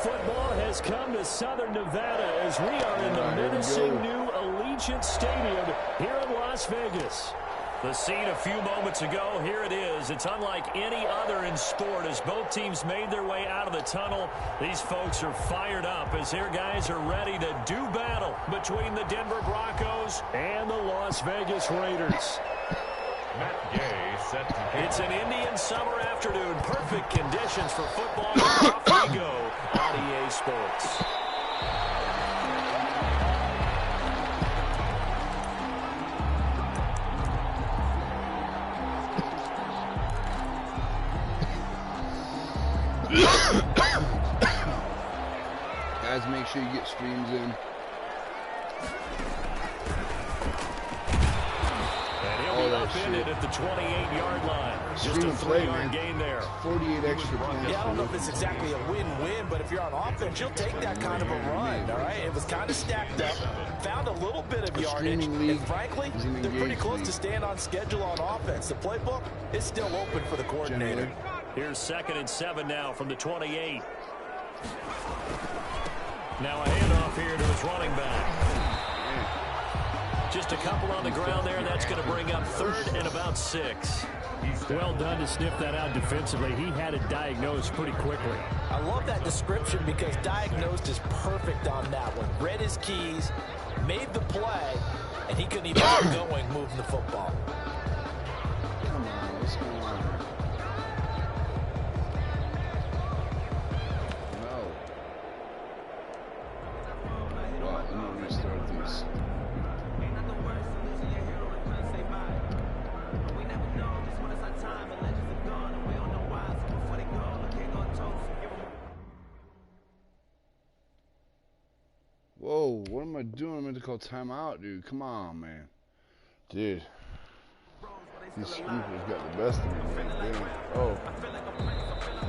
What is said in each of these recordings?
football has come to Southern Nevada as we are in the menacing new Allegiant Stadium here in Las Vegas. The scene a few moments ago, here it is. It's unlike any other in sport as both teams made their way out of the tunnel. These folks are fired up as their guys are ready to do battle between the Denver Broncos and the Las Vegas Raiders. It's an Indian summer afternoon. Perfect conditions for football. Off we go on EA Sports. Guys, make sure you get streams in. Upended at the 28-yard line. Just a 3-yard gain there. 48 extra points. Yeah, I don't know if it's exactly a win-win, but if you're on offense, you'll take that kind of a run, all right? It was kind of stacked up, found a little bit of yardage, and frankly, they're pretty close to staying on schedule on offense. The playbook is still open for the coordinator. Here's 2nd and 7 now from the 28. Now a handoff here to his running back. Just a couple on the ground there. That's going to bring up 3rd and about 6. Well done to sniff that out defensively. He had it diagnosed pretty quickly. I love that description because diagnosed is perfect on that one. Read his keys, made the play, and he couldn't even get going moving the football. Come on, what's going on here? No. Well, I'm going to restart this. Whoa, what am I doing? I'm meant to call timeout, dude. Come on, man. Dude. These scoopers got the best of me, man. Oh.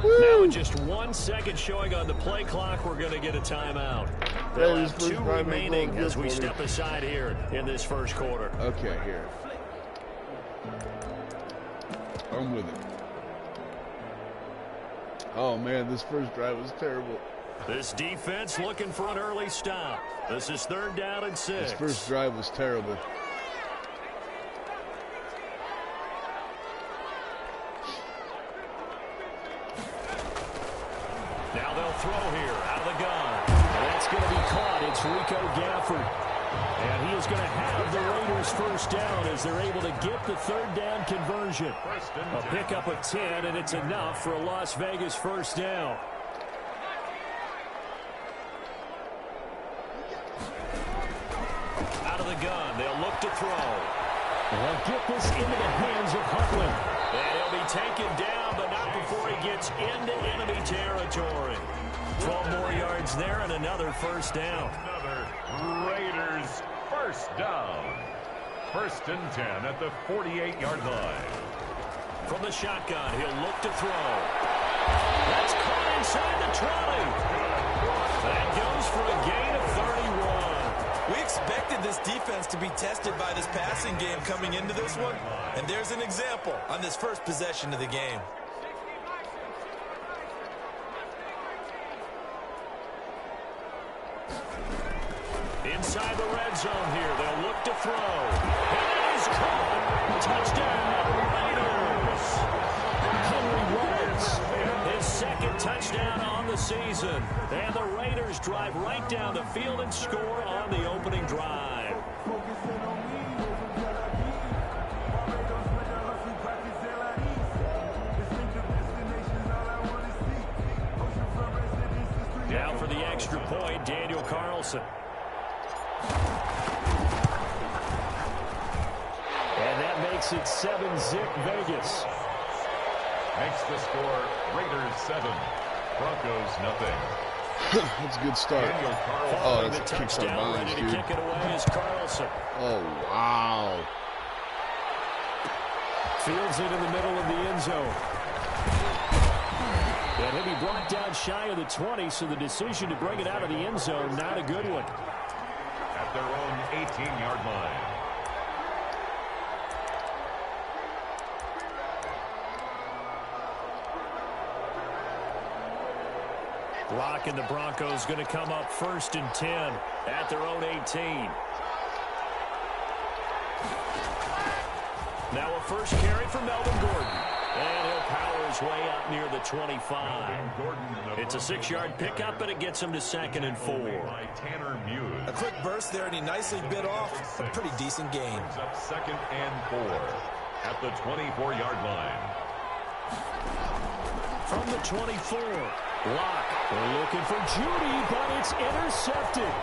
Now with just 1 second showing on the play clock, we're going to get a timeout. They'll have 2 remaining as we step aside here in this first quarter. Okay, here. I'm with it. Oh, man, this first drive was terrible. This defense looking for an early stop. This is 3rd down and 6. This first drive was terrible. Now they'll throw here out of the gun. And that's going to be caught. It's Rico Gafford. And he is going to have the Raiders first down as they're able to get the 3rd down conversion. A pickup of 10, and it's enough for a Las Vegas first down. Out of the gun, they'll look to throw. They'll get this into the hands of Huntley. And he'll be taken down, but not before he gets into enemy territory. 12 more yards there and another first down. Another Raiders first down. 1st and 10 at the 48-yard line. From the shotgun, he'll look to throw. That's caught inside the 20. That goes for a gain of 31. We expected this defense to be tested by this passing game coming into this one, and there's an example on this first possession of the game. Inside the red zone here, they'll look to throw. And it is caught. Touchdown, Raiders. Henry Ruggs, his 2nd touchdown on the season. And the Raiders drive right down the field and score on the opening drive. Now for the extra point, Daniel Carlson. And that makes it 7-zip Vegas. Makes the score Raiders 7, Broncos nothing. That's a good start. Oh, that's a kick out of bounds, ready to dude. kick it away is Carlson. Oh, wow. Fields it in the middle of the end zone. And he'll be brought down shy of the 20, so the decision to bring it out of the end zone, not a good one. At their own 18-yard line. Lock and the Broncos going to come up 1st and 10 at their own 18. Now a first carry for Melvin Gordon. And he'll power his way out near the 25. It's a 6-yard pickup, but it gets him to 2nd and 4. A quick burst there, and he nicely bit off a pretty decent gain. Up 2nd and 4 at the 24-yard line. From the 24, Lock. They're looking for Judy, but it's intercepted.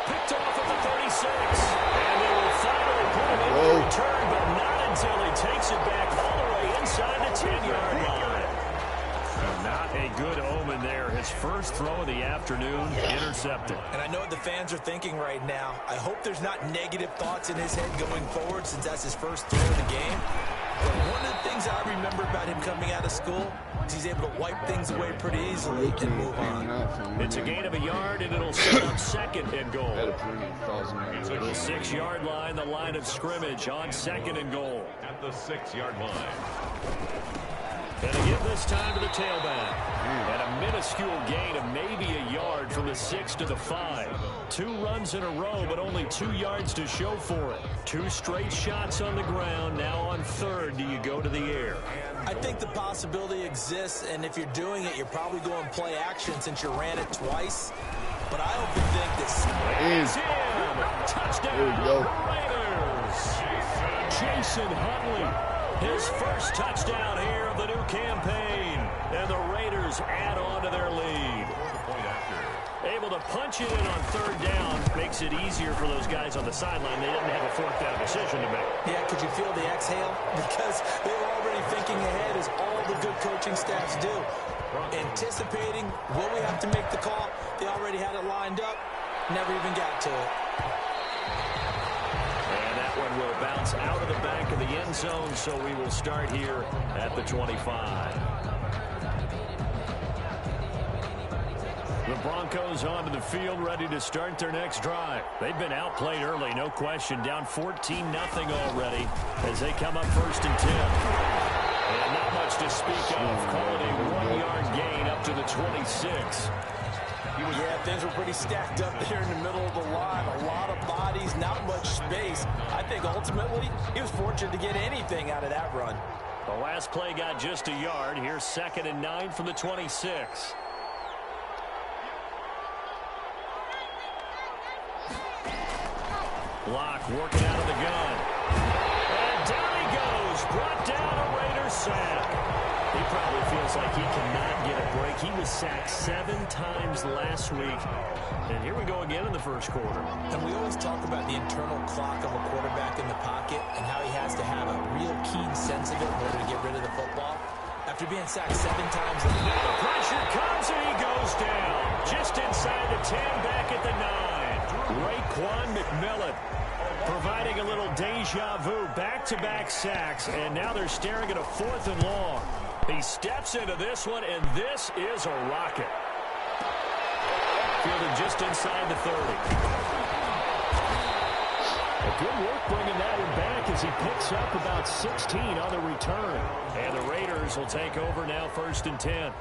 Picked off at the 36. And they will finally put him in the return, but not until he takes it back all the way inside the 10-yard line. And not a good omen there. His first throw of the afternoon, intercepted. And I know what the fans are thinking right now. I hope there's not negative thoughts in his head going forward since that's his first throw of the game. But one of the things I remember about him coming out of school is he's able to wipe things away pretty easily and move on. It's a gain of a yard, and it'll set up 2nd and goal. The 6-yard line, the line of scrimmage on 2nd and goal. At the 6-yard line. And to give this time to the tailback. And a minuscule gain of maybe a yard from the 6 to the 5. 2 runs in a row, but only 2 yards to show for it. 2 straight shots on the ground. Now on 3rd, do you go to the air? I think the possibility exists, and if you're doing it, you're probably going play action since you ran it twice. But I often think this is in. Touchdown, Raiders. Jason Huntley. His first touchdown here of the new campaign. And the Raiders add on to their lead. Able to punch it in on 3rd down makes it easier for those guys on the sideline. They didn't have a 4th down decision to make. Yeah, could you feel the exhale? Because they were already thinking ahead, as all the good coaching staffs do. Anticipating, will we have to make the call? They already had it lined up. Never even got to it. And that one will bounce out of the back of the end zone, so we will start here at the 25. The Broncos onto the field, ready to start their next drive. They've been outplayed early, no question. Down 14-0 already as they come up 1st and 10. And not much to speak of. Call it a 1-yard gain up to the 26. Yeah, things were pretty stacked up there in the middle of the line. A lot of bodies, not much space. I think ultimately he was fortunate to get anything out of that run. The last play got just a yard. Here's 2nd and 9 from the 26. Lock working out of the gun. And down he goes. Brought down a Raiders sack. He probably feels like he cannot get a break. He was sacked 7 times last week. And here we go again in the first quarter. And we always talk about the internal clock of a quarterback in the pocket and how he has to have a real keen sense of it in order to get rid of the football. After being sacked 7 times. Now the pressure comes and he goes down. Just inside the 10, back at the 9. Raekwon McMillan providing a little deja vu. Back-to-back sacks, and now they're staring at a 4th and long. He steps into this one, and this is a rocket. Fielded just inside the 30. A good work bringing that one back as he picks up about 16 on the return. And the Raiders will take over now 1st and 10.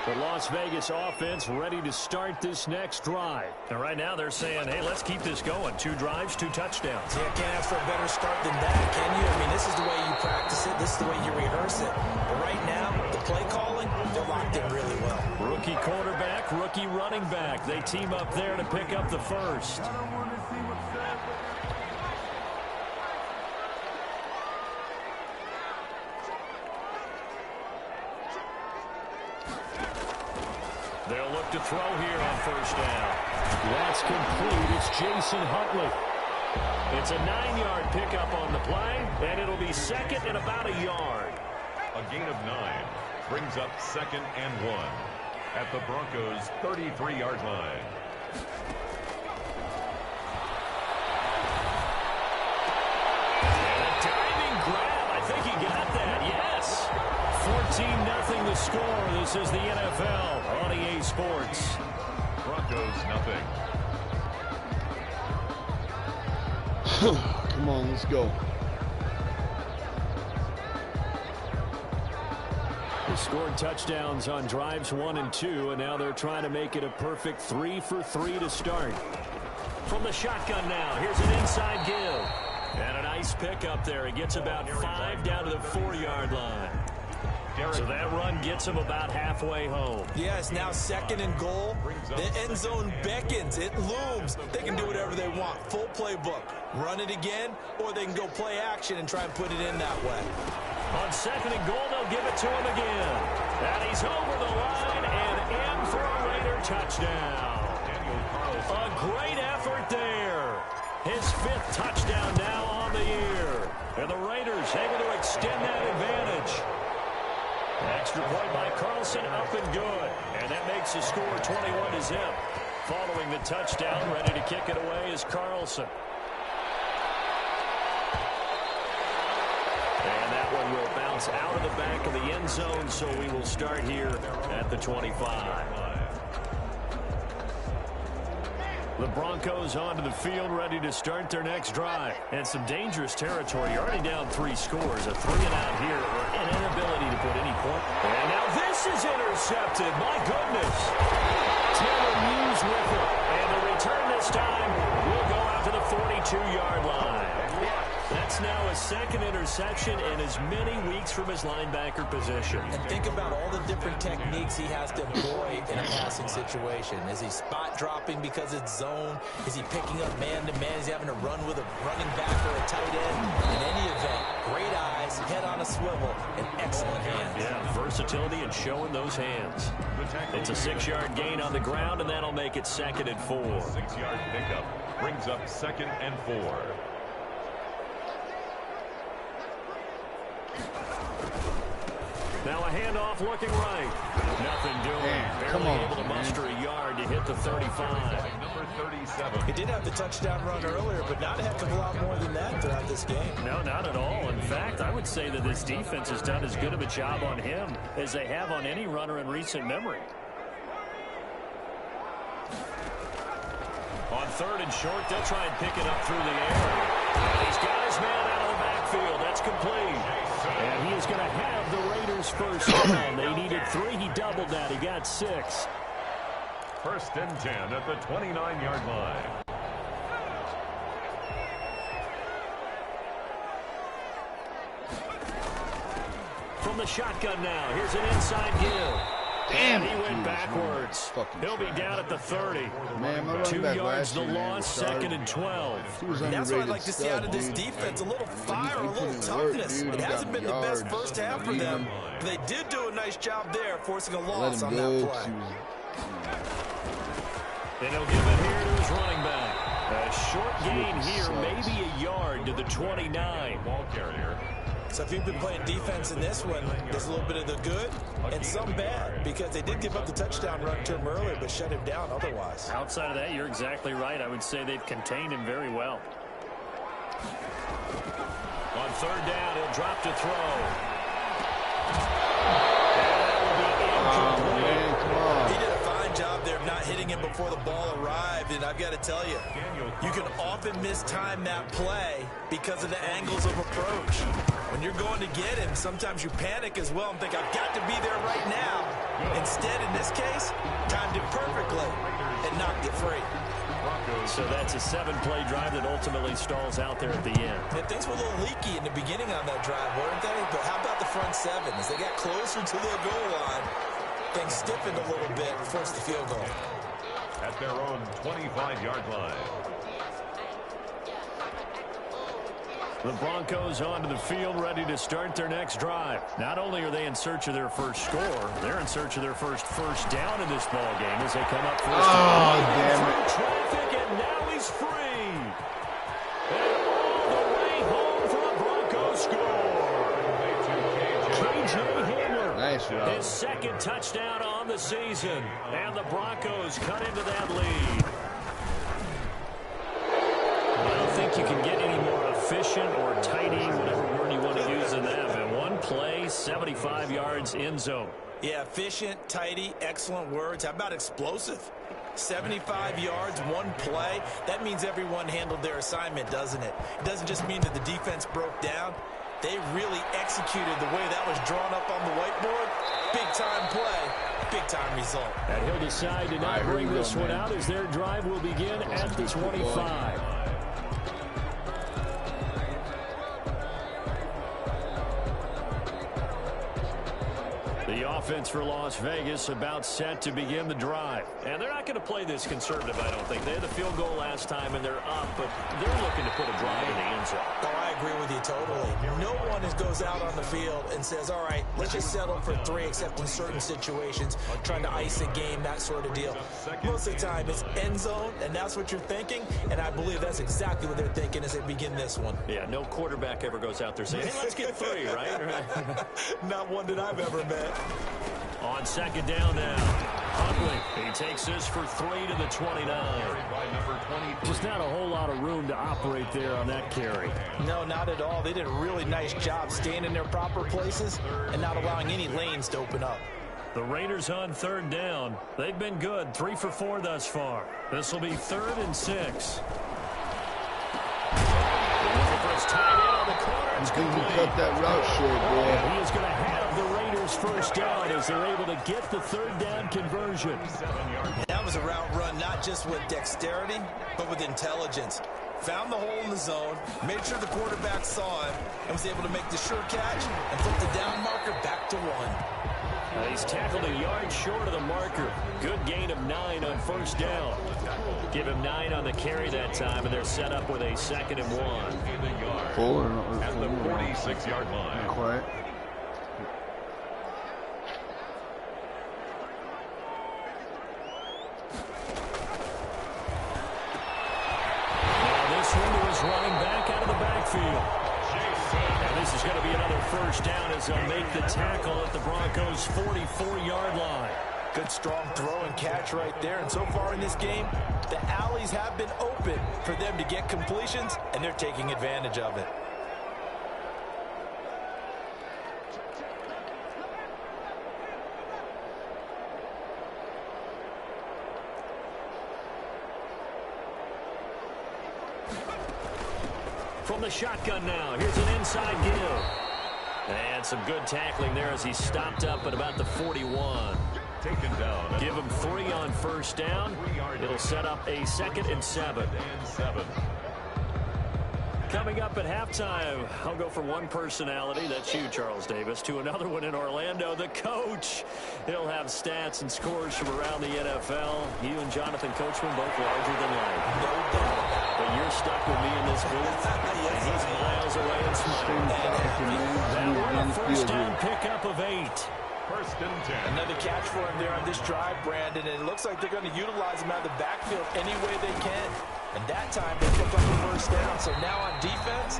The Las Vegas offense ready to start this next drive. And right now they're saying, hey, let's keep this going. 2 drives, 2 touchdowns. Yeah, can't ask for a better start than that, can you? I mean, this is the way you practice it. This is the way you rehearse it. But right now, the play calling, they're locked in really well. Rookie quarterback, rookie running back. They team up there to pick up the first. They'll look to throw here on 1st down. That's complete. It's Jason Huntley. It's a 9-yard pickup on the play, and it'll be 2nd and about a yard. A gain of 9 brings up 2nd and 1 at the Broncos' 33-yard line. And a diving grab. I think he got that. Yes. 14-0 the score. This is the NFL on EA Sports. Broncos nothing. Come on, let's go. The Scored touchdowns on drives 1 and 2, and now they're trying to make it a perfect 3 for 3 to start. From the shotgun now, here's an inside give. And a nice pickup there. He gets about 5 down to the 4-yard line. So that run gets him about halfway home. Yeah, it's now 2nd and goal. The end zone beckons. It looms. They can do whatever they want. Full playbook. Run it again, or they can go play action and try and put it in that way. On 2nd and goal, they'll give it to him again. And he's over the line and in for a Raider touchdown. A great effort there. His 5th touchdown now on the year. And the Raiders able to extend that advantage. Extra point by Carlson, up and good. And that makes the score 21-0. Following the touchdown, ready to kick it away is Carlson. And that one will bounce out of the back of the end zone, so we will start here at the 25. The Broncos onto the field, ready to start their next drive. And some dangerous territory. You're already down 3 scores. A 3-and-out here, or an inability to put any point. And now this is intercepted. My goodness. Taylor Hughes with it. And the return this time will go out to the 42-yard line. That's now a 2nd interception in as many weeks from his linebacker position. And think about all the different techniques he has to employ in a passing situation. Is he spot dropping because it's zone? Is he picking up man-to-man? Is he having to run with a running back or a tight end? In any event, great eyes, head on a swivel, and excellent hands. Yeah, versatility and showing those hands. It's a 6-yard gain on the ground, and that'll make it 2nd and 4. 6-yard pickup brings up 2nd and 4. Now a handoff looking right. Nothing doing. Come on, able to muster a yard to hit the 35. Number 37. He did have the touchdown run earlier, but not a heck of a lot more than that throughout this game. No, not at all. In fact, I would say that this defense has done as good of a job on him as they have on any runner in recent memory. On 3rd and short, they'll try and pick it up through the air. And he's got his man out of the backfield. That's complete. And he is going to have the Raiders' first down. They needed 3. He doubled that. He got 6. 1st and 10 at the 29-yard line. From the shotgun now, here's an inside give. Damn, and he went backwards. He'll be down at the 30. Man, 2 yards the loss, 2nd and 12. That's what I'd like to see out of this defense. A little fire, a little toughness. It hasn't been the best first half for them. They did do a nice job there, forcing a loss on that play. And he'll give it here to his running back. A short gain here, maybe a yard to the 29. Ball carrier. So if you've been playing defense in this one, there's a little bit of the good and some bad, because they did give up the touchdown run to him earlier, but shut him down otherwise. Outside of that, you're exactly right. I would say they've contained him very well. On 3rd down, he'll drop to throw. He did a fine job there of not hitting him before the ball arrived, and I've got to tell you, you can often mistime that play because of the angles of approach. When you're going to get him, sometimes you panic as well and think, I've got to be there right now. Instead, in this case, timed it perfectly and knocked it free. So that's a 7-play drive that ultimately stalls out there at the end. And things were a little leaky in the beginning on that drive, weren't they? But how about the front 7? As they got closer to the goal line, things stiffened a little bit and forced the field goal. At their own 25-yard line. The Broncos onto the field, ready to start their next drive. Not only are they in search of their first score, they're in search of their first down in this ball game as they come up first. Oh, damn it. Traffic, and now he's free. And all the way home for a Broncos score. KJ Hamler. Nice job. His 2nd touchdown on the season. And the Broncos cut into that lead. I don't think you can get any more efficient or tidy, whatever word you want to use in that. And 1 play, 75 yards, end zone. Yeah, efficient, tidy, excellent words. How about explosive? 75 yards, 1 play. That means everyone handled their assignment, doesn't it? It doesn't just mean that the defense broke down. They really executed the way that was drawn up on the whiteboard. Big-time play, big-time result. And he'll decide to not bring this one out as their drive will begin at the 25. The offense for Las Vegas about set to begin the drive. And they're not going to play this conservative, I don't think. They had the field goal last time, and they're up, but they're looking to put a drive in the end zone. Oh, I agree with you totally. No one goes out on the field and says, all right, let's just settle for 3, except in certain situations, trying to ice a game, that sort of deal. Most of the time, it's end zone, and that's what you're thinking, and I believe that's exactly what they're thinking as they begin this one. Yeah, no quarterback ever goes out there saying, hey, let's get 3, right? Not one that I've ever met. On second down now, Huntley, he takes this for 3 to the 29. Just not a whole lot of room to operate there on that carry. No, not at all. They did a really nice job staying in their proper places and not allowing any lanes to open up. The Raiders on third down. They've been good, 3 for 4 thus far. This will be 3rd and 6. He's going to cut that route short, boy. He is going to have the Raiders first down as they're able to get the 3rd down conversion. That was a route run not just with dexterity, but with intelligence. Found the hole in the zone, made sure the quarterback saw it, and was able to make the sure catch and flip the down marker back to 1. He's tackled a yard short of the marker. Good gain of 9 on first down. Give him 9 on the carry that time, and they're set up with a 2nd and 1. 4 at the 46-yard line. Not quite. Now this one was running back out of the backfield. And this is going to be another first down as they'll make the tackle at the Broncos' 44-yard line. Good strong throw and catch right there. And so far in this game, the alleys have been open for them to get completions, and they're taking advantage of it. From the shotgun now, here's an inside give. And some good tackling there as he stopped up at about the 41. Taken down. Give him 3 on first down. It'll set up a 2nd and 7. Coming up at halftime, I'll go from one personality, that's you, Charles Davis, to another one in Orlando, the coach. He'll have stats and scores from around the NFL. You and Jonathan Coachman both larger than life. No doubt about it. But you're stuck with me in this booth, and he's miles away and smiling. Now we're a first down pickup of 8. 1st and 10. Another catch for him there on this drive, Brandon, and it looks like they're going to utilize him out of the backfield any way they can. And that time they pick up the first down. So now on defense,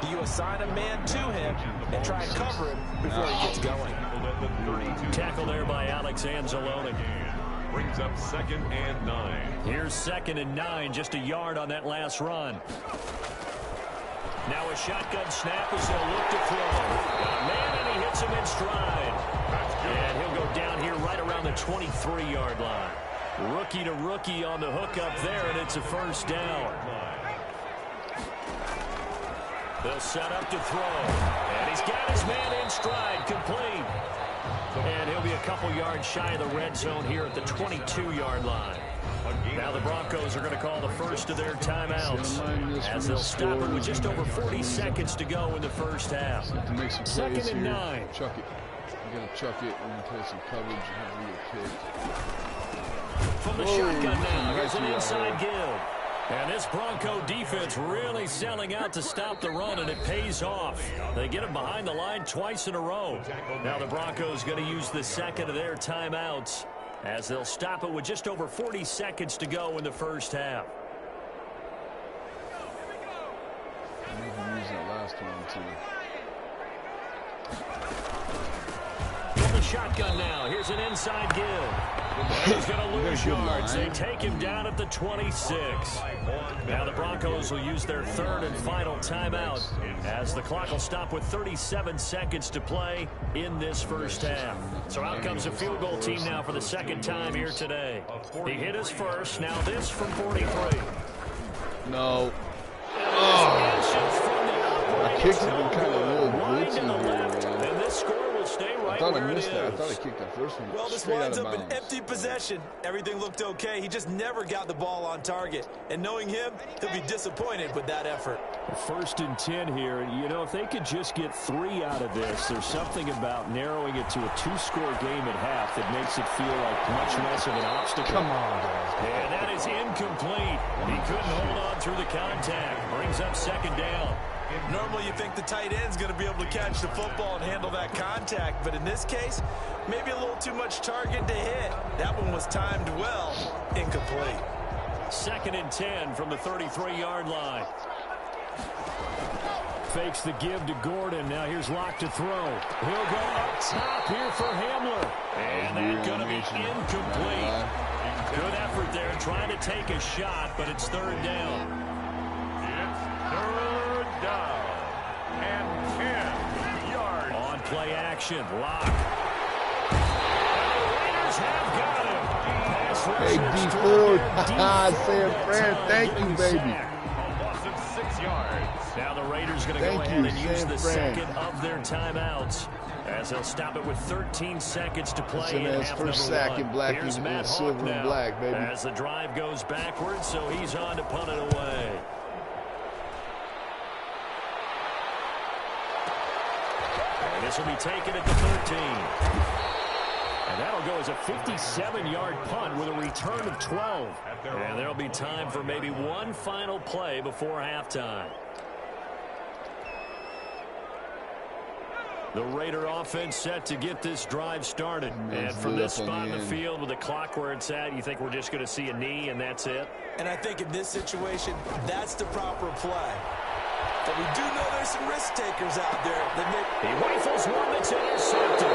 you assign a man to him and try and cover him before he gets going. Tackle there by Alex Anzalone. Brings up 2nd and 9. Here's 2nd and 9, just a yard on that last run. Now a shotgun snap as they'll look to throw. Got a man, and he hits him in stride. And he'll go down here right around the 23-yard line. Rookie to rookie on the hook up there, and it's a first down. They'll set up to throw. And he's got his man in stride, complete. And he'll be a couple yards shy of the red zone here at the 22-yard line. Now the Broncos are going to call the first of their timeouts as they'll stop it with just over 40 seconds to go in the first half. 2nd and 9. Chuck it. You got to chuck it and play some coverage and have to get From the shotgun now, here's an inside give. And this Bronco defense really selling out to stop the run, and it pays off. They get him behind the line twice in a row. Now the Broncos going to use the 2nd of their timeouts as they'll stop it with just over 40 seconds to go in the first half. I need to use that last one, too. From the shotgun now, here's an inside give. He's going to lose yards. They take him down at the 26. Now the Broncos will use their 3rd and final timeout as the clock will stop with 37 seconds to play in this first half. So out comes a field goal team now for the 2nd time here today. He hit his first. Now this from 43. No. Oh. I kicked it in kind of a little behind to the left, and this score will stay right where it is. I thought I kicked that first one. Well, this winds up an empty possession. Everything looked okay. He just never got the ball on target. And knowing him, he'll be disappointed with that effort. 1st and 10 here. You know, if they could just get 3 out of this, there's something about narrowing it to a 2-score game at half that makes it feel like much less of an obstacle. Come on, guys. And that is incomplete. He couldn't hold on through the contact. Brings up 2nd down. Normally you think the tight end's going to be able to catch the football and handle that contact, but in this case, maybe a little too much target to hit. That one was timed well, incomplete. 2nd and 10 from the 33-yard line. Fakes the give to Gordon. Now here's Locke to throw. He'll go up top here for Hamler. And that's going to be incomplete. Good effort there trying to take a shot, but it's 3rd down. It's 3rd down and 10 yards. On play action, Locke. And the Raiders have got him. Pass Hey, D-Food. Sam Fran, thank you, baby. A loss of 6 yards. Now the Raiders going to go ahead and use the second of their timeouts, as they'll stop it with 13 seconds to play in half number 1. Here's Matt Hawk now, black, baby. as the drive goes backwards, so he's on to punt it away. And this will be taken at the 13. And that'll go as a 57-yard punt with a return of 12. And there'll be time for maybe one final play before halftime. The Raider offense set to get this drive started. And from this spot in the field with the clock where it's at, you think we're just going to see a knee and that's it? And I think in this situation, that's the proper play. But we do know there's some risk takers out there. He rifles one that's intercepted.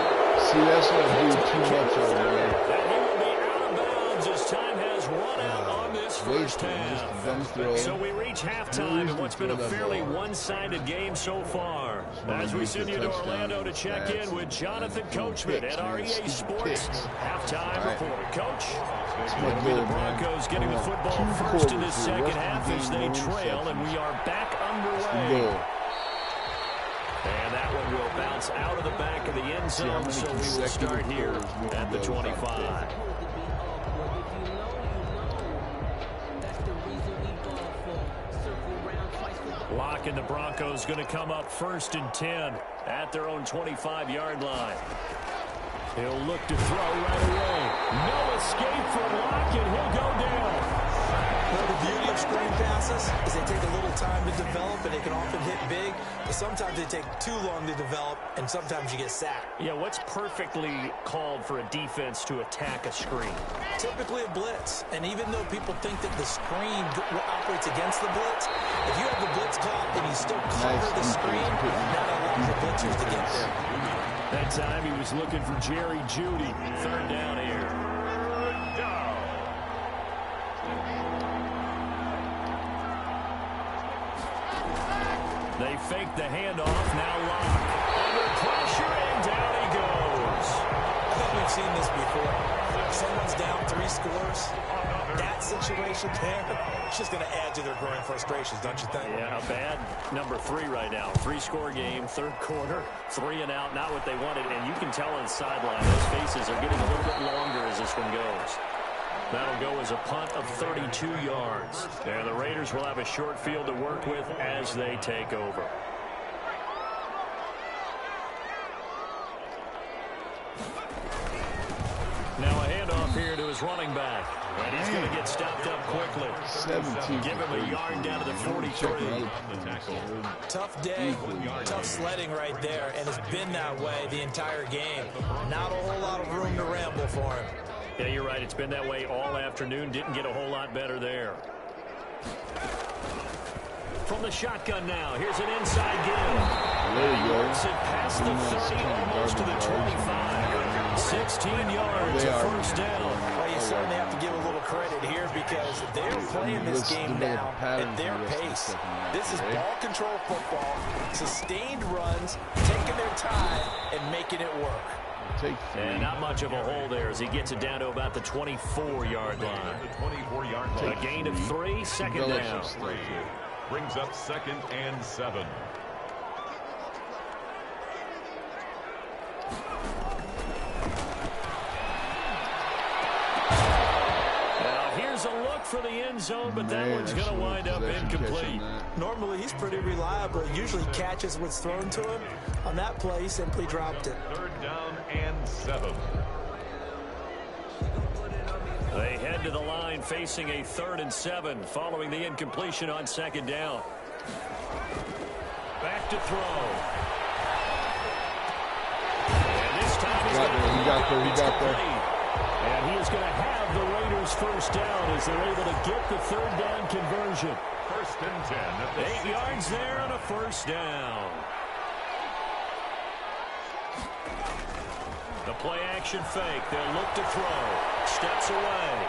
See, that's what I do too much over there. And he will be out of bounds as time has run out on this first half. So we reach halftime in what's been a fairly one-sided game so far. As we send you to Orlando to check in with Jonathan Coachman at REA Sports. Halftime report. Coach, it'll be the Broncos getting the football first in this second half as they trail, and we are back underway. And that one will bounce out of the back of the end zone, so we will start here at the 25. Locke and the Broncos going to come up 1st and 10 at their own 25-yard line. He'll look to throw right away. No escape from Locke, and he'll go down. Well, the beauty of screen passes is they take a little time to develop, and they can often hit big, but sometimes they take too long to develop, and sometimes you get sacked. Yeah, what's perfectly called for a defense to attack a screen? Typically a blitz, and even though people think that the screen operates against the blitz, if you have the blitz caught and you still cover the screen, that allows the blitzers to get there. That time he was looking for Jerry Jeudy. 3rd down here. They fake the handoff. Now Locke under pressure, and down he goes. I think we've seen this before. Someone's down 3 scores. That situation there, it's just going to add to their growing frustrations, don't you think? Yeah, a bad number 3 right now. 3-score game, 3rd quarter, 3 and out, not what they wanted. And you can tell on the sideline, those faces are getting a little bit longer as this one goes. That'll go as a punt of 32 yards. And the Raiders will have a short field to work with as they take over. Now a handoff here to his running back. And he's going to get stopped up quickly. 17. Give him a yard down to the 43. Tough day, tough sledding right there, and it's been that way the entire game. Not a whole lot of room to ramble for him. Yeah, you're right. It's been that way all afternoon. Didn't get a whole lot better there. From the shotgun now, here's an inside give. There you go. Works it past the 30, almost to the 25. 16 yards, a 1st down. Well, you certainly have to give a little credit here because they're playing this game now at their pace. This is ball control football, sustained runs, taking their time, and making it work. And not much of a hole there as he gets it down to about the 24-yard line. A gain of 3, 2nd down. Brings up 2nd and 7. for the end zone, but that one's going to wind up incomplete. Normally, he's pretty reliable. He usually catches what's thrown to him. On that play, he simply dropped it. 3rd down and 7. They head to the line facing a 3rd and 7 following the incompletion on 2nd down. Back to throw. And this time he's he got there. And he is going to have the Raiders first down as they're able to get the 3rd down conversion. 1st and 10 at the 8 yards there on a first down. The play action fake. They'll look to throw. Steps away.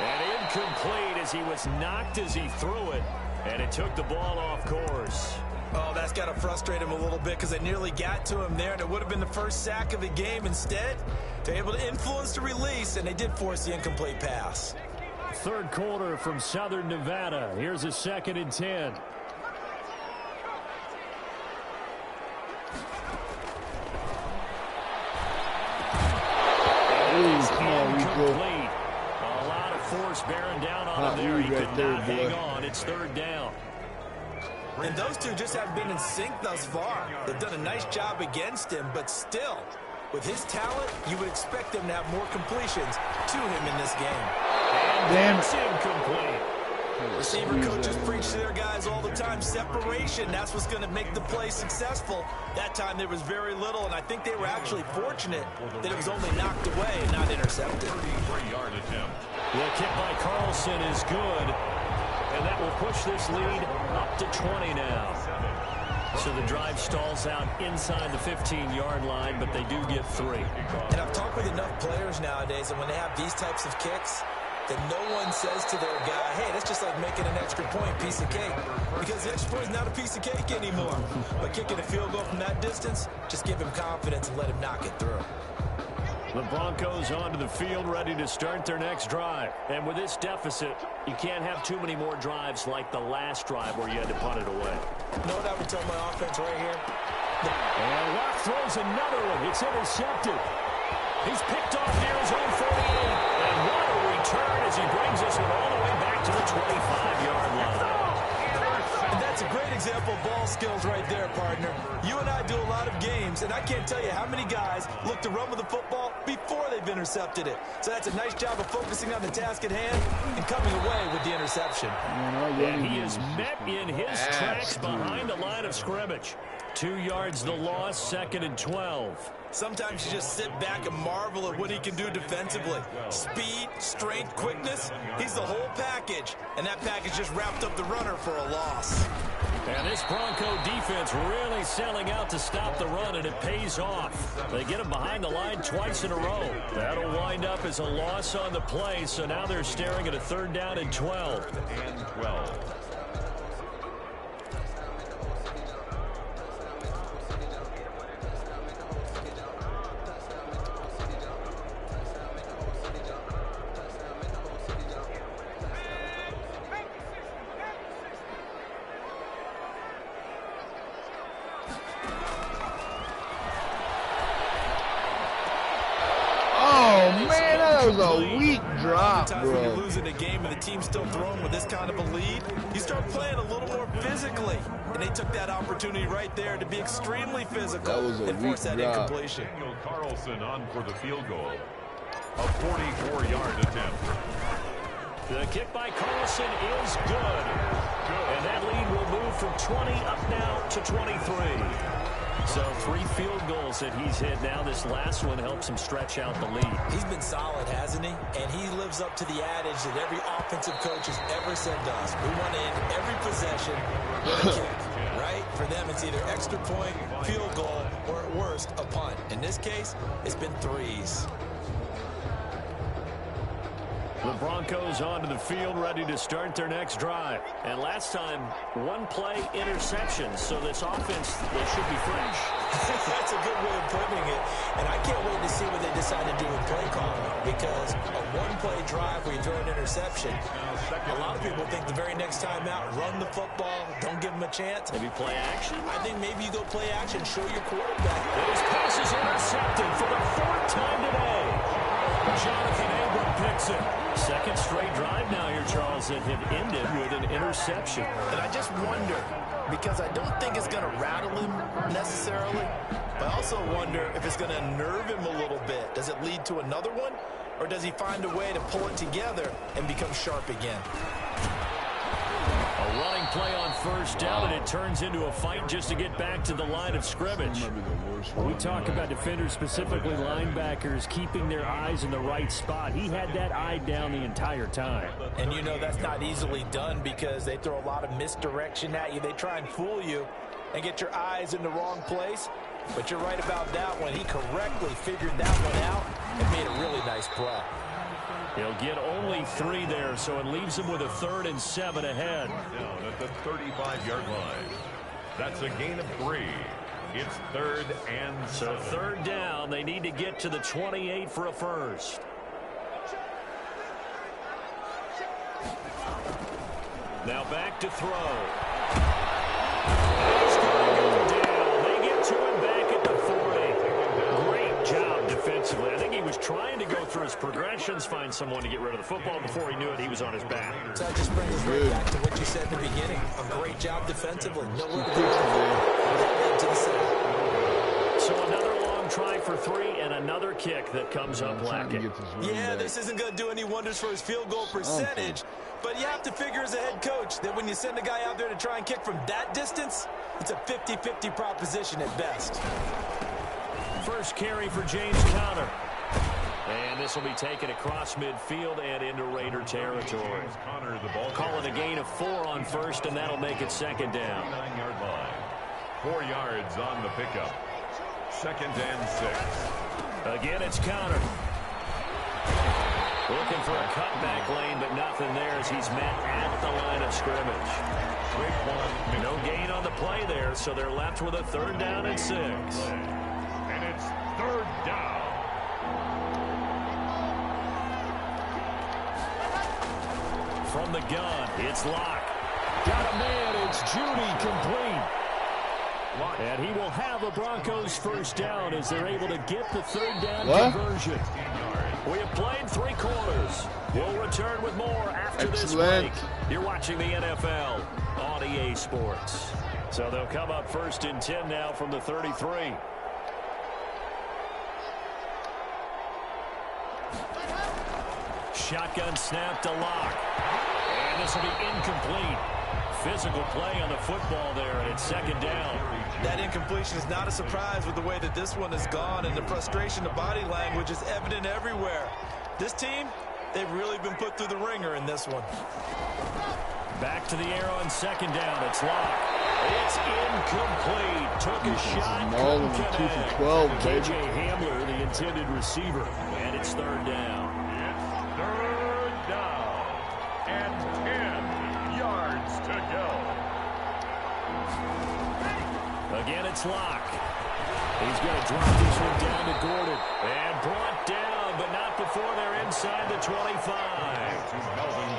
And incomplete as he was knocked as he threw it. And it took the ball off course. Oh, that's got to frustrate him a little bit because they nearly got to him there, and it would have been the first sack of the game. Instead, they're able to influence the release, and they did force the incomplete pass. 3rd quarter from Southern Nevada. Here's a 2nd and 10. Incomplete. A lot of force bearing down on him there. He could not hang on. It's 3rd down. And those two just haven't been in sync thus far. They've done a nice job against him, but still, with his talent, you would expect them to have more completions to him in this game. And it's incomplete. Receiver coaches preach to their guys all the time. Separation, that's what's going to make the play successful. That time there was very little, and I think they were actually fortunate that it was only knocked away and not intercepted. 33-yard attempt. The kick by Carlson is good. And that will push this lead up to 20 now. So the drive stalls out inside the 15-yard line, but they do get 3. And I've talked with enough players nowadays, and when they have these types of kicks, that no one says to their guy, hey, that's just like making an extra point, piece of cake. Because the extra point is not a piece of cake anymore. But kicking a field goal from that distance, just give him confidence and let him knock it through. The Broncos onto the field, ready to start their next drive. And with this deficit, you can't have too many more drives like the last drive where you had to punt it away. You know what I would tell my offense right here? And Locke throws another one. It's intercepted. He's picked off near his own 48. And what a return as he brings this one all the way back to the 25-yard line. And that's a great example of ball skills right there, partner. You and I do a lot of games, and I can't tell you how many guys look to run with the football before they've intercepted it. So that's a nice job of focusing on the task at hand and coming away with the interception. And he is met in his tracks behind the line of scrimmage. 2 yards the loss, 2nd and 12. Sometimes you just sit back and marvel at what he can do defensively. Speed, strength, quickness, he's the whole package. And that package just wrapped up the runner for a loss. And this Bronco defense really selling out to stop the run, and it pays off. They get him behind the line twice in a row. That'll wind up as a loss on the play, so now they're staring at a 3rd down and 12. And 12. That was a weak drop, bro. When you're losing a game and the team's still throwing with this kind of a lead, you start playing a little more physically. And they took that opportunity right there to be extremely physical and force that incompletion. Daniel Carlson on for the field goal. A 44-yard attempt. The kick by Carlson is good. And that lead will move from 20 up now to 23. So 3 field goals that he's hit now. This last one helps him stretch out the lead. He's been solid, hasn't he? And he lives up to the adage that every offensive coach has ever said to us. We want to end every possession with a kick, right? For them, it's either extra point, field goal, or at worst, a punt. In this case, it's been 3s. The Broncos onto the field, ready to start their next drive. And last time, 1-play interception. So this offense, they should be fresh. That's a good way of putting it. And I can't wait to see what they decide to do with play calling. Because a 1-play drive where you throw an interception, a lot of people think the very next time out, run the football, don't give them a chance. Maybe play action? I think maybe you go play action, show your quarterback. This pass is intercepted for the 4th time today. Jonathan Abram picks it. Second straight drive now here, Charles, that have ended with an interception. And I just wonder, because I don't think it's going to rattle him necessarily, but I also wonder if it's going to nerve him a little bit. Does it lead to another one, or does he find a way to pull it together and become sharp again? A running play on first down, and it turns into a fight just to get back to the line of scrimmage. We talk about defenders, specifically linebackers, keeping their eyes in the right spot. He had that eye down the entire time. And you know that's not easily done because they throw a lot of misdirection at you. They try and fool you and get your eyes in the wrong place. But you're right about that one. He correctly figured that one out and made a really nice play. He'll get only 3 there, so it leaves him with a 3rd and 7 ahead. Down at the 35-yard line. That's a gain of 3. It's 3rd and 7. So 3rd down, they need to get to the 28 for a first. Now back to throw. He's going to go down. They get to him back at the 40. Great job defensively. I think he was trying to go through his progressions, find someone to get rid of the football. Before he knew it, he was on his back. So that just brings us right back to what you said in the beginning. A great job defensively. Nowhere to go to the side. So another long try for 3 and another kick that comes up lacking. Yeah, this isn't going to do any wonders for his field goal percentage. But you have to figure as a head coach that when you send a guy out there to try and kick from that distance, it's a 50-50 proposition at best. First carry for James Conner. And this will be taken across midfield and into Raider territory. Call it a gain of 4 on first, and that'll make it 2nd down. 9-yard line. 4 yards on the pickup. 2nd and 6. Again, it's Conner. Looking for a cutback lane, but nothing there as he's met at the line of scrimmage. No gain on the play there, so they're left with a 3rd down and 6. And it's 3rd down. From the gun, it's Locke. Got a man, it's Judy, complete. And he will have a Broncos 1st down as they're able to get the 3rd down conversion. We have played 3 quarters. We'll return with more after this break. You're watching the NFL on EA Sports. So they'll come up 1st and 10 now from the 33. Shotgun snap to Locke. And this will be incomplete. Physical play on the football there, and it's 2nd down. That incompletion is not a surprise with the way that this one has gone, and the frustration, the body language is evident everywhere. This team, they've really been put through the ringer in this one. Back to the air on 2nd down. It's Locke. It's incomplete. Took a shot. All 2 for 12, baby. KJ Hamler, the intended receiver, and it's 3rd down. It's 3rd down and 10 yards to go. Again, it's Locke. He's going to drop this one down to Gordon. And brought down, but not before they're inside the 25.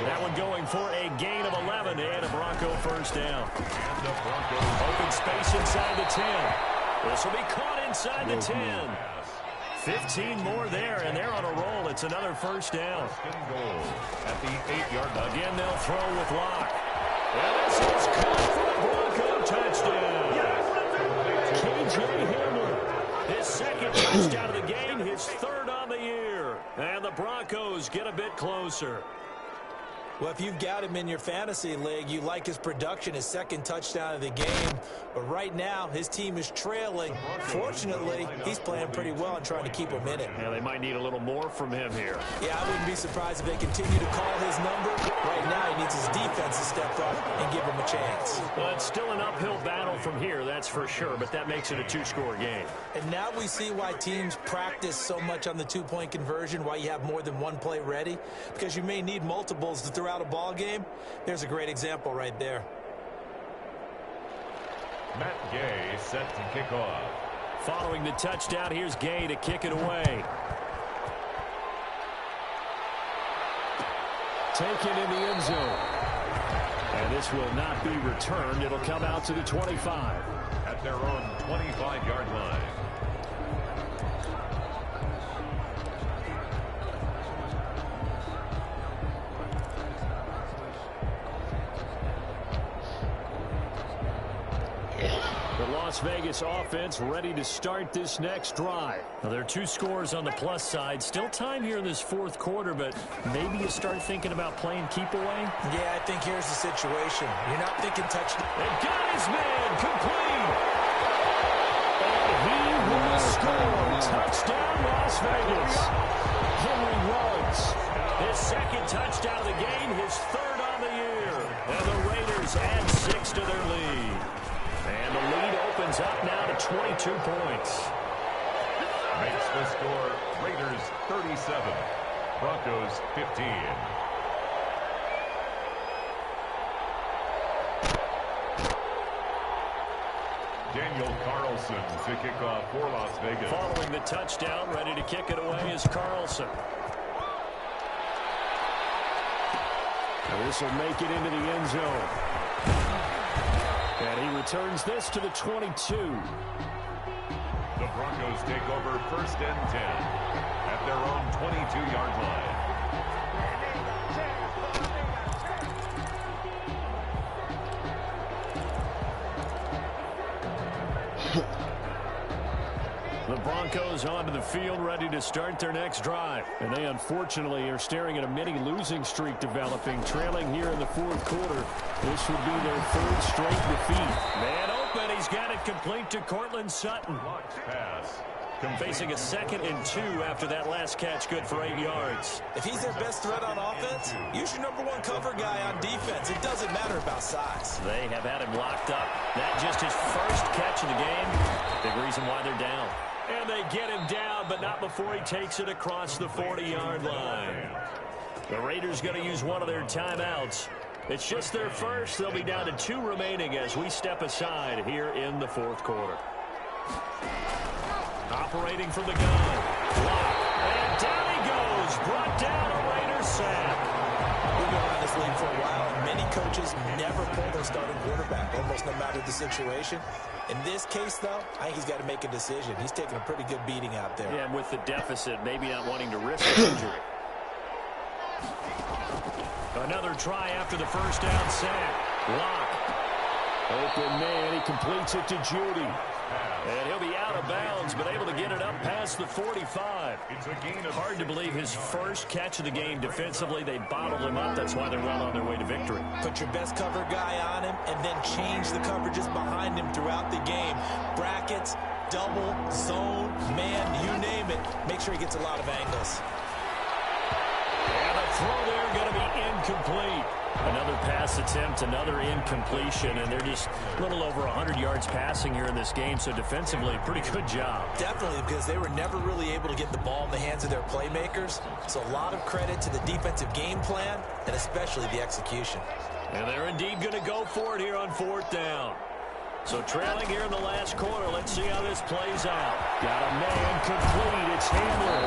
That one going for a gain of 11 and a Bronco 1st down. Open space inside the 10. This will be caught inside the 10. 15 more there, and they're on a roll. It's another 1st down. At the 8-yard line. Again, they'll throw with Locke. And this is caught for a Bronco touchdown. KJ Hamler, his 2nd touchdown of the game, his 3rd on the year. And the Broncos get a bit closer. Well, if you've got him in your fantasy league, you like his production, his 2nd touchdown of the game. But right now, his team is trailing. Fortunately, he's playing pretty well and trying to keep him in it. Yeah, they might need a little more from him here. Yeah, I wouldn't be surprised if they continue to call his number. Right now, he needs his defense to step up and give him a chance. Well, it's still an uphill battle from here, that's for sure, but that makes it a 2-score game. And now we see why teams practice so much on the 2-point conversion, why you have more than one play ready, because you may need multiples to throw out a ball game. There's a great example right there. Matt Gay set to kick off. Following the touchdown, here's Gay to kick it away. Taken in the end zone. And this will not be returned. It'll come out to the 25. At their own 25-yard line. Las Vegas offense ready to start this next drive. Now, there are 2 scores on the plus side. Still time here in this fourth quarter, but maybe you start thinking about playing keep away? Yeah, I think here's the situation. You're not thinking touchdown. And got his man complete. And he will score. Touchdown, Las Vegas. Henry runs. His second touchdown of the game, his third on the year. And the Raiders add 6 to their lead. And the lead opens up now to 22 points. Makes the score Raiders 37, Broncos 15. Daniel Carlson to kick off for Las Vegas. Following the touchdown, ready to kick it away is Carlson. Now this will make it into the end zone. And he returns this to the 22. The Broncos take over 1st and 10 at their own 22-yard line. The Broncos onto the field ready to start their next drive. And they unfortunately are staring at a mini losing streak developing, trailing here in the fourth quarter. This would be their 3rd straight defeat. Man open, he's got it complete to Cortland Sutton. Blocked pass. Facing a 2nd and 2 after that last catch, good for 8 yards. If he's their best threat on offense, use your #1 cover guy on defense. It doesn't matter about size. They have had him locked up. That just his first catch of the game. Big reason why they're down. And they get him down, but not before he takes it across the 40-yard line. The Raiders going to use one of their timeouts. It's just their first. They'll be down to 2 remaining as we step aside here in the fourth quarter. Operating from the gun. Block. And down he goes. Brought down a Raiders sack. We've been around this league for a while, and many coaches never pull their starting quarterback, almost no matter the situation. In this case, though, I think he's got to make a decision. He's taking a pretty good beating out there. Yeah, and with the deficit, maybe not wanting to risk an injury. Another try after the first down sack. Lock. Open man, he completes it to Judy. And he'll be out of bounds, but able to get it up past the 45. It's a gain of Hard to believe his first catch of the game defensively. They bottled him up. That's why they're well on their way to victory. Put your best cover guy on him and then change the coverages behind him throughout the game. Brackets, double, zone, man, you name it. Make sure he gets a lot of angles. And the throw there going to be incomplete. Another pass attempt, another incompletion, and they're just a little over 100 yards passing here in this game, so defensively, pretty good job. Definitely, because they were never really able to get the ball in the hands of their playmakers, so a lot of credit to the defensive game plan and especially the execution. And they're indeed going to go for it here on 4th down. So trailing here in the last quarter, let's see how this plays out. Got a man complete, it's Hamler.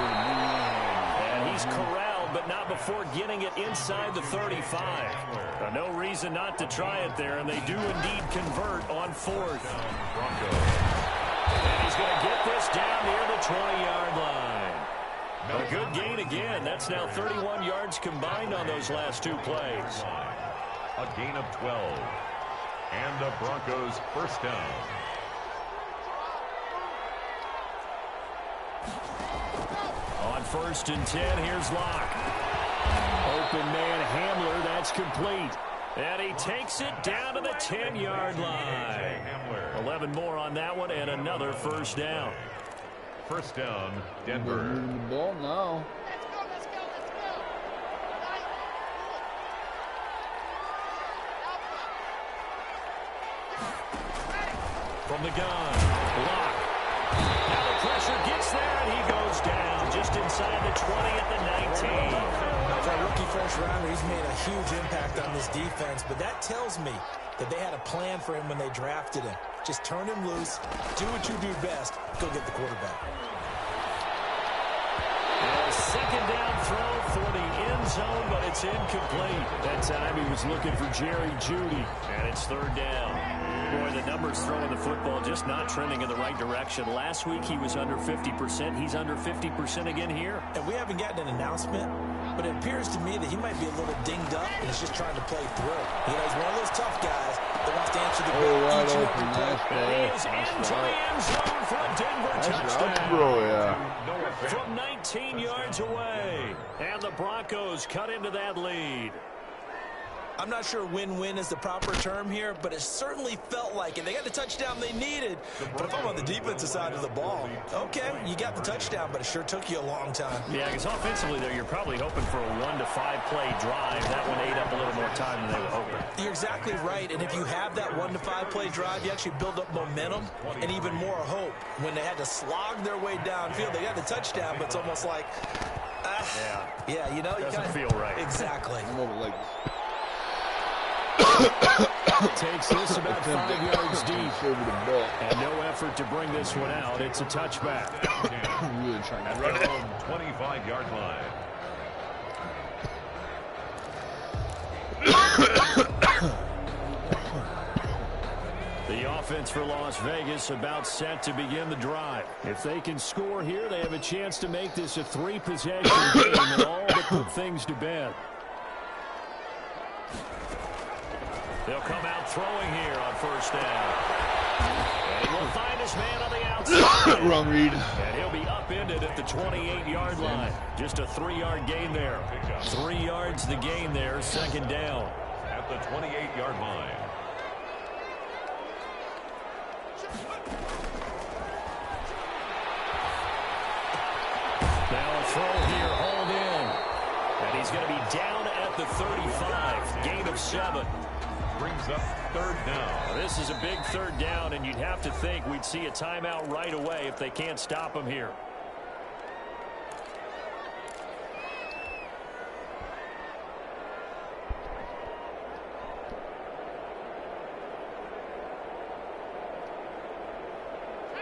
And he's corralled, but not before getting it inside the 35. No reason not to try it there, and they do indeed convert on 4th. And he's going to get this down near the 20-yard line. A good gain again. That's now 31 yards combined on those last 2 plays. a gain of 12. And the Broncos first down. On 1st and 10, here's Locke. Open man Hamler, that's complete. And he takes it down to the 10-yard line. 11 more on that one, and another first down. First down, Denver. Moving the ball now. From the gun, Locke. Now the pressure gets there, and he goes down just inside the 20 at the 19. For a rookie first rounder, he's made a huge impact on this defense, but that tells me that they had a plan for him when they drafted him. Just turn him loose, do what you do best, go get the quarterback. And a second down throw for the end zone, but it's incomplete. That time he was looking for Jerry Jeudy. And it's 3rd down. Boy, the numbers throwing the football just not trending in the right direction. Last week he was under 50%. He's under 50% again here. And we haven't gotten an announcement, but it appears to me that he might be a little dinged up and is just trying to play through. You know, he's one of those tough guys that wants to answer the bell wide each and open. every Nice play. play. He is into the end zone for a Denver Nice touchdown. route, bro, yeah. From 19 yards away. And the Broncos cut into that lead. I'm not sure win-win is the proper term here, but it certainly felt like it. They got the touchdown they needed. But if I'm on the defensive side of the ball, okay, you got the touchdown, but it sure took you a long time. Yeah, because offensively there, you're probably hoping for a 1 to 5 play drive. That one ate up a little more time than they were hoping. You're exactly right, and if you have that 1 to 5 play drive, you actually build up momentum and even more hope. When they had to slog their way downfield, they got the touchdown, but it's almost like, yeah, you know, you doesn't feel right. Exactly. Takes this about 5 yards deep. And no effort to bring this one out. It's a touchback. Really trying At to their run it. own 25-yard line. The offense for Las Vegas about set to begin the drive. If they can score here, they have a chance to make this a 3-possession game and all but put things to bed. They'll come out throwing here on first down. And he will find his man on the outside. Wrong read. And he'll be upended at the 28-yard line. Just a 3-yard gain there. 3 yards the gain there, second down. At the 28-yard line. Now a throw here, hauled in. And he's going to be down at the 35. Gain of 7. Brings up third down. This is a big third down, and you'd have to think we'd see a timeout right away if they can't stop him here.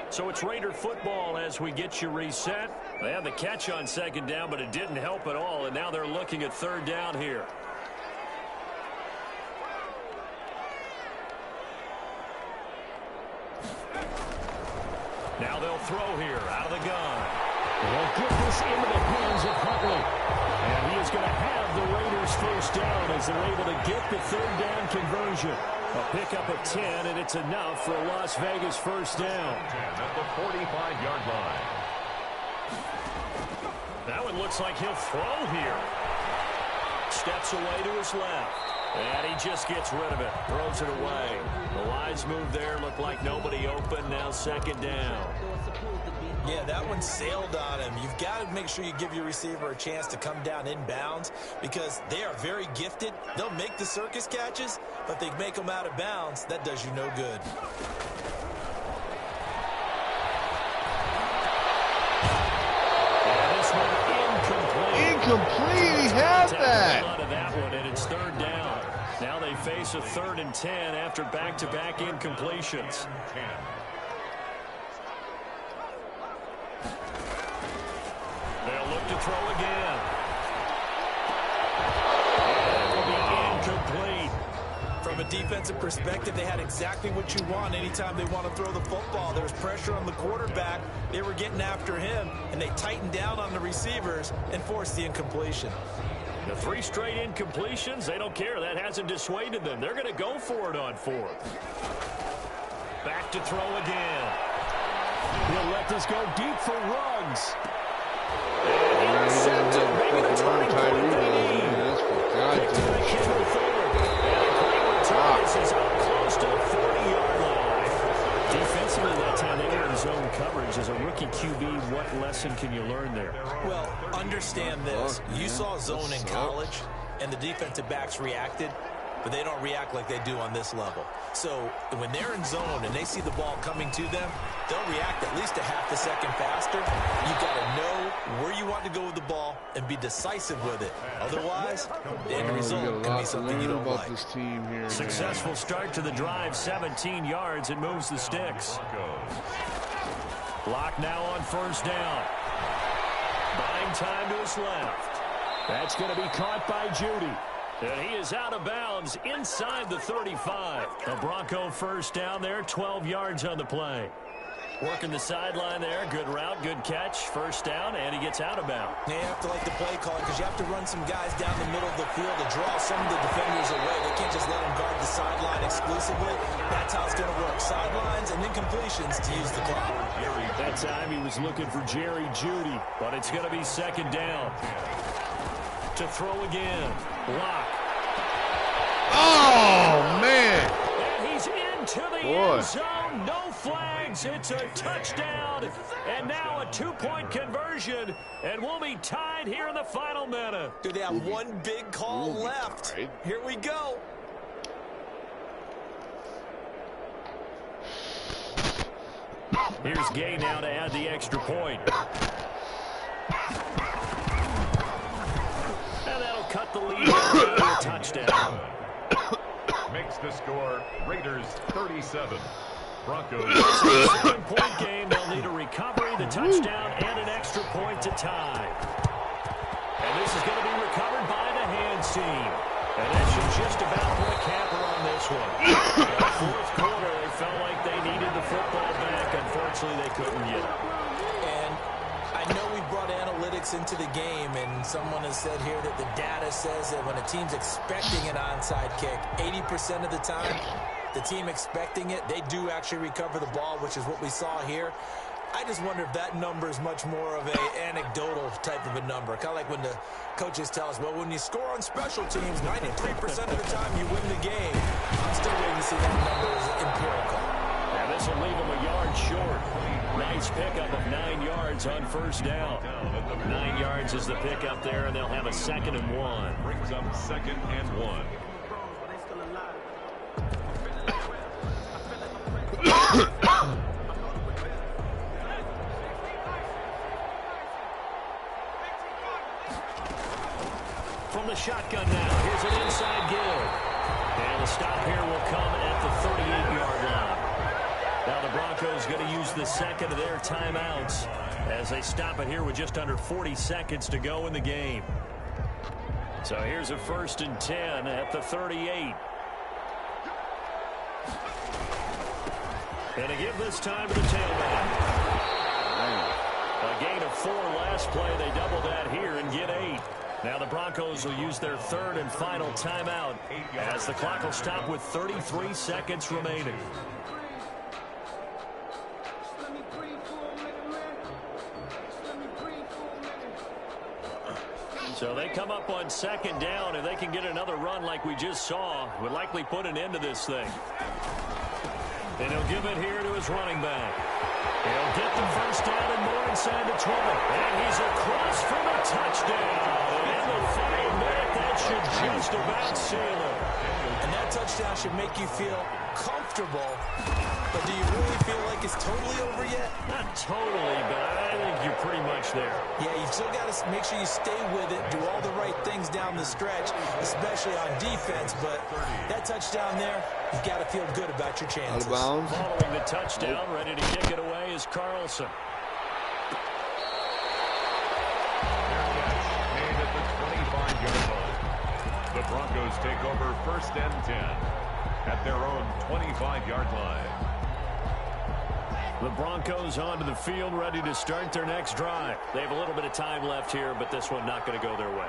So it's Raider football as we get you reset. They had the catch on second down, but it didn't help at all, and now they're looking at third down here. Now they'll throw here out of the gun. They'll get this into the hands of Huntley. And he is going to have the Raiders first down as they're able to get the third down conversion. A pickup of 10, and it's enough for a Las Vegas first down. 10 at the 45-yard line. That one looks like he'll throw here. Steps away to his left. And he just gets rid of it. Throws it away. The wise move there. Looked like nobody open. Now second down. Yeah, that one sailed on him. You've got to make sure you give your receiver a chance to come down inbounds because they are very gifted. They'll make the circus catches, but they make them out of bounds. That does you no good. And this one incomplete. Incomplete. He had that. Out of that one, and it's third down. Now they face a 3rd and 10 after back-to-back incompletions. 10. They'll look to throw again. And it will be incomplete. From a defensive perspective, they had exactly what you want anytime they want to throw the football. There was pressure on the quarterback. They were getting after him, and they tightened down on the receivers and forced the incompletion. The 3 straight incompletions, they don't care. That hasn't dissuaded them. They're going to go for it on 4th. Back to throw again. He'll let this go deep for Ruggs. And intercepted. Maybe the turning point they need. Picked to the kicker forward. And a great return. This is up close to the 40-yard line. Defensively that time, they were in zone coverage. As a rookie QB, what lesson can you learn there? Well, understand this. You saw zone in college, and the defensive backs reacted, but they don't react like they do on this level. So when they're in zone and they see the ball coming to them, they'll react at least a half a second faster. You've got to know where you want to go with the ball and be decisive with it. Otherwise, the end result can be something you don't like. This team here, Successful start to the drive, 17 yards. It moves the sticks. Block now on first down. Buying time to his left. That's going to be caught by Judy. And he is out of bounds inside the 35. A Bronco first down there, 12 yards on the play. Working the sideline there. Good route, good catch. First down, and he gets out of bounds. You have to like the play call because you have to run some guys down the middle of the field to draw some of the defenders away. They can't just let them guard the sideline exclusively. That's how it's going to work. Sidelines and then completions to use the clock. That time he was looking for Jerry Jeudy, but it's going to be second down. To throw again. Lock. Oh, man. And he's into the end zone. No flags. It's a touchdown. And now a 2-point conversion. And we'll be tied here in the final minute. Do they have one big call left? Here we go. Here's Gay now to add the extra point. And that'll cut the lead to a touchdown. Makes the score Raiders 37. Broncos. 7-point game. They'll need a recovery, the touchdown, and an extra point to tie. And this is going to be recovered by the hands team. And that should just about put a capper on this one. The fourth quarter, they felt like they needed the football back. Unfortunately, they couldn't get it. And I know we brought analytics into the game, and someone has said here that the data says that when a team's expecting an onside kick, 80% of the time, the team expecting it, they do actually recover the ball, which is what we saw here. I just wonder if that number is much more of an anecdotal type of a number. Kind of like when the coaches tell us, well, when you score on special teams, 93% of the time you win the game. I'm still waiting to see that number is empirical. Now this will leave them a yard short. Nice pickup of 9 yards on first down. 9 yards is the pickup there, and they'll have a 2nd and 1. Brings up 2nd and 1. From the shotgun now, here's an inside give. And the stop here will come at the 38-yard line. Now the Broncos going to use the second of their timeouts as they stop it here with just under 40 seconds to go in the game. So here's a 1st and 10 at the 38. And a give this time to the tailback. A gain of 4 last play. They double that here and get 8. Now the Broncos will use their 3rd and final timeout as the clock will stop with 33 seconds remaining. So they come up on 2nd down. If they can get another run like we just saw, would likely put an end to this thing. And he'll give it here to his running back. He'll get the first down and more inside the 20. And he's across for the touchdown. And the final minute, that should just about seal it. And that touchdown should make you feel comfortable. But do you really feel like it's totally over yet? Not totally, but I think you're pretty much there. Yeah, you've still got to make sure you stay with it, do all the right things down the stretch, especially on defense. But that touchdown there, you've got to feel good about your chances. Out of bounds. Following the touchdown, ready to kick it away is Carlson. Made at the 25-yard line. The Broncos take over 1st and 10 at their own 25-yard line. The Broncos onto the field, ready to start their next drive. They have a little bit of time left here, but this one not going to go their way.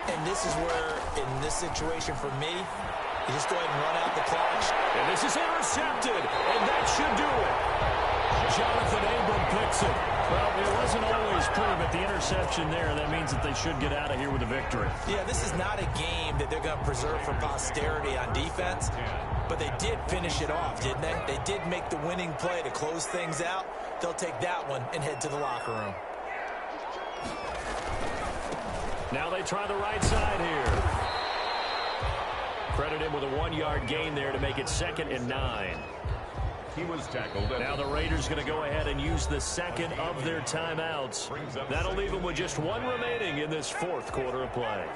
And this is where, in this situation for me, you just go ahead and run out the clock. And this is intercepted, and that should do it. Jonathan Abram picks it. Well, it wasn't always pretty, but the interception there, that means that they should get out of here with a victory. Yeah, this is not a game that they're going to preserve for posterity on defense, but they did finish it off, didn't they? They did make the winning play to close things out. They'll take that one and head to the locker room. Now they try the right side here. Credit him with a 1-yard gain there to make it 2nd and 9. He was tackled. Now the Raiders going to go ahead and use the second of their timeouts. That'll leave them with just 1 remaining in this 4th quarter of play.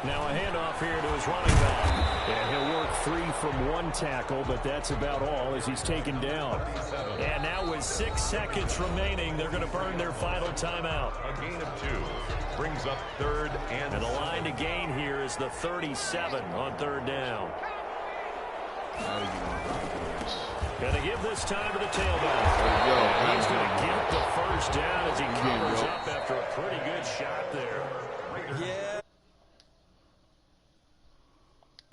Now a handoff here to his running back. And he'll work free from 1 tackle, but that's about all as he's taken down. And now with 6 seconds remaining, they're going to burn their final timeout. A gain of 2 brings up 3rd and the line to gain here is the 37 on 3rd down. Going to give this time to the tailback. He's going to get the first down as he covers up after a pretty good shot there. Yeah,